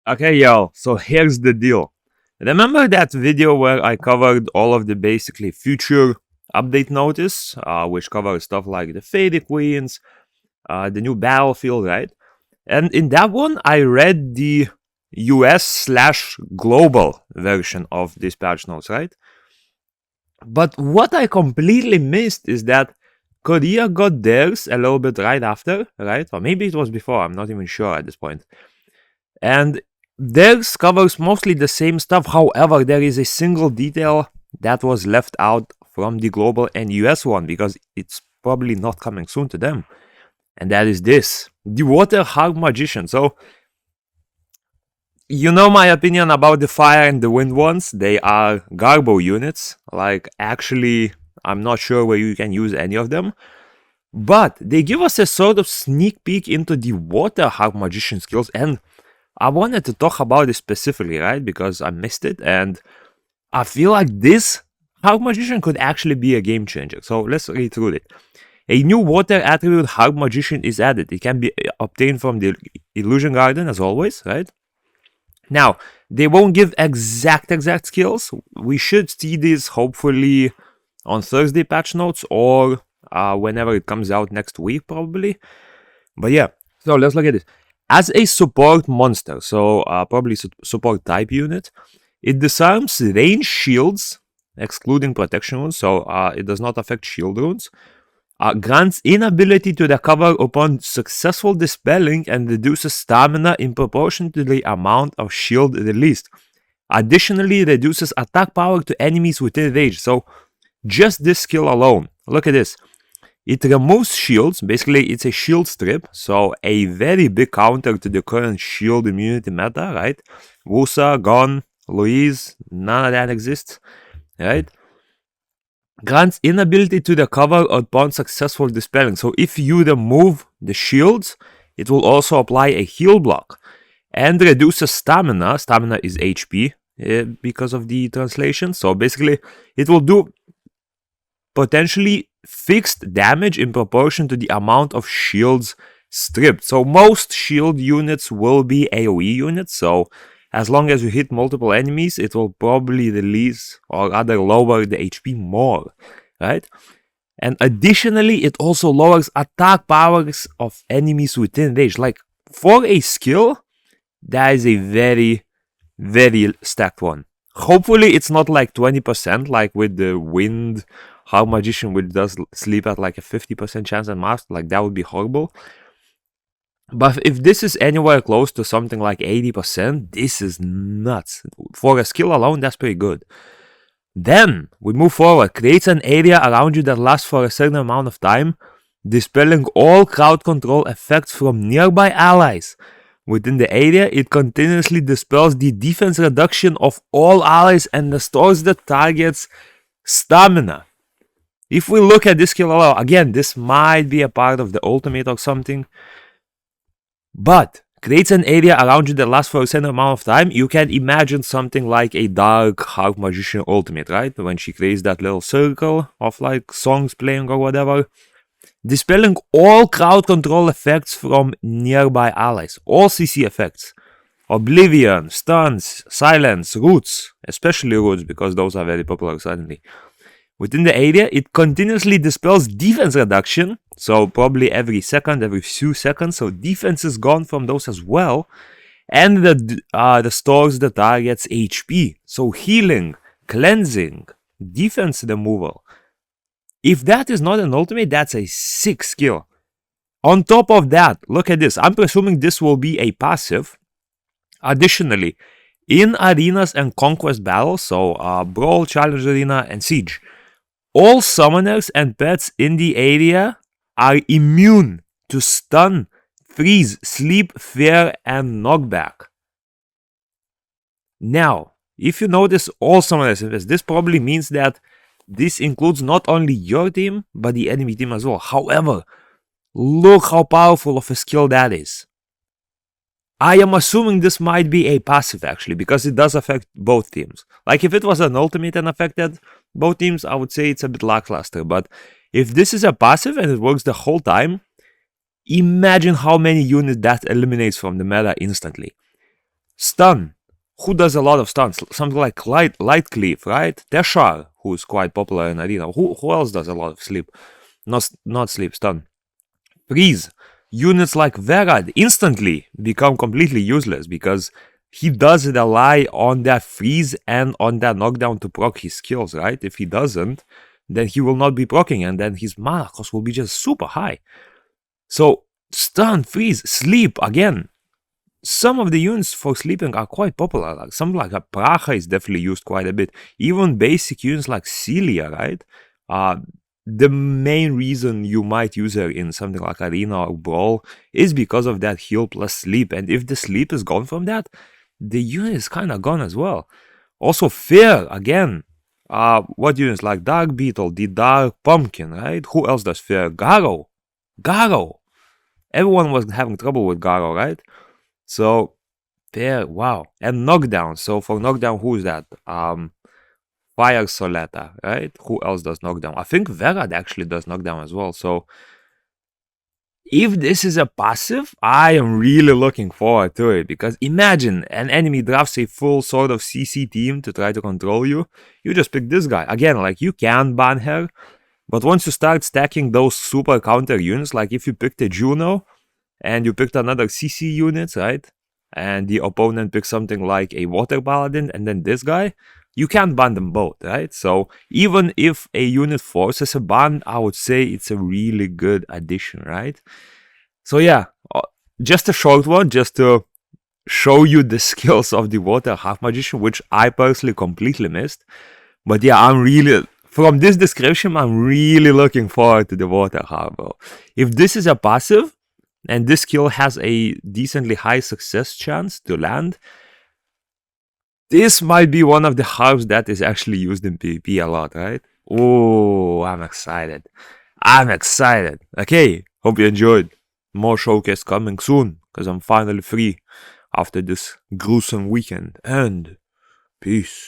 Okay, y'all, so here's the deal. Remember that video where I covered all of the basically future update notice, which covers stuff like the Fairy Queens, the new battlefield, right? And in that one, I read the US/global version of this patch notes, right? But what I completely missed is that Korea got theirs a little bit right after, right? Or maybe it was before, I'm not even sure at this point. And theirs covers mostly the same stuff. However, there is a single detail that was left out from the global and US one because it's probably not coming soon to them. And that is this. The Water Harp Magician. So, you know my opinion about the fire and the wind ones. They are garbo units. Like, actually, I'm not sure where you can use any of them. But they give us a sort of sneak peek into the Water Harp Magician skills, and I wanted to talk about it specifically, right? Because I missed it, and I feel like this Harp Magician could actually be a game changer. So let's read through it. A new water attribute Harp Magician is added. It can be obtained from the Illusion Garden, as always, right? Now, they won't give exact skills. We should see this hopefully on Thursday patch notes or whenever it comes out next week, probably. But yeah, so let's look at this. As a support monster, so probably support type unit, it disarms range shields, excluding protection wounds, so it does not affect shield runes. Grants inability to recover upon successful dispelling and reduces stamina in proportion to the amount of shield released. Additionally, reduces attack power to enemies within range. So just this skill alone, look at this. It removes shields, basically it's a shield strip, so a very big counter to the current shield immunity meta, right? Wusa, Gon, Louise, none of that exists, right? Grants inability to recover upon successful dispelling. So if you remove the shields, it will also apply a heal block. And reduces stamina. Stamina is HP because of the translation. So basically, it will do potentially fixed damage in proportion to the amount of shields stripped. So most shield units will be AoE units. So as long as you hit multiple enemies, it will probably release or rather lower the HP more, right? And additionally, it also lowers attack powers of enemies within range. Like, for a skill, that is a very, very stacked one. Hopefully, it's not like 20% like with the Wind Harp Magician, which does sleep at like a 50% chance at mask. Like, that would be horrible. But if this is anywhere close to something like 80%, this is nuts. For a skill alone, that's pretty good. Then, we move forward. Creates an area around you that lasts for a certain amount of time, dispelling all crowd control effects from nearby allies. Within the area, it continuously dispels the defense reduction of all allies and restores the target's stamina. If we look at this skill alone, again, this might be a part of the ultimate or something. But creates an area around you that lasts for a certain amount of time. You can imagine something like a Dark Harp Magician ultimate, right? When she creates that little circle of like songs playing or whatever. Dispelling all crowd control effects from nearby allies. All CC effects. Oblivion, stuns, silence, roots. Especially roots because those are very popular suddenly. Within the area, it continuously dispels defense reduction. So probably every second, every few seconds. So defense is gone from those as well. And restores the target's HP. So healing, cleansing, defense removal. If that is not an ultimate, that's a sick skill. On top of that, look at this. I'm presuming this will be a passive. Additionally, in arenas and conquest battles, so Brawl, Challenge Arena, and Siege, all summoners and pets in the area are immune to stun, freeze, sleep, fear, and knockback. Now, if you notice all summoners and pets, this probably means that this includes not only your team, but the enemy team as well. However, look how powerful of a skill that is. I am assuming this might be a passive actually, because it does affect both teams. Like if it was an ultimate and affected both teams, I would say it's a bit lackluster. But if this is a passive and it works the whole time, imagine how many units that eliminates from the meta instantly. Stun. Who does a lot of stuns? Something like Light Cleave, right? Teshar, who's quite popular in Arena. Who else does a lot of sleep? Not sleep, stun. Freeze. Units like Verad instantly become completely useless because he does rely on that freeze and on that knockdown to proc his skills, right? If he doesn't, then he will not be proccing and then his mana cost will be just super high. So, stun, freeze, sleep, again. Some of the units for sleeping are quite popular. Like something like a Praha is definitely used quite a bit. Even basic units like Celia, right? The main reason you might use her in something like Arena or Brawl is because of that heal plus sleep. And if the sleep is gone from that, the unit is kind of gone as well. Also, Fear, again. What units like Dark Beetle, the Dark Pumpkin, right? Who else does Fear? Garo. Everyone was having trouble with Garo, right? So, Fear, wow. And Knockdown. So, for Knockdown, who is that? Fire Soleta, right? Who else does knockdown? I think Verad actually does knockdown as well. So if this is a passive, I am really looking forward to it because imagine an enemy drafts a full sort of CC team to try to control you. You just pick this guy. Again, like you can ban her, but once you start stacking those super counter units, like if you picked a Juno and you picked another CC unit, right? And the opponent picks something like a Water Paladin and then this guy, you can't ban them both, right? So even if a unit forces a ban, I would say it's a really good addition, right? So yeah, just a short one, just to show you the skills of the Water Harp Magician, which I personally completely missed. But yeah, from this description, I'm really looking forward to the Water Harp. If this is a passive, and this skill has a decently high success chance to land, this might be one of the harps that is actually used in PvP a lot, right? Oh, I'm excited. Okay, hope you enjoyed. More showcase coming soon, because I'm finally free after this gruesome weekend. And peace.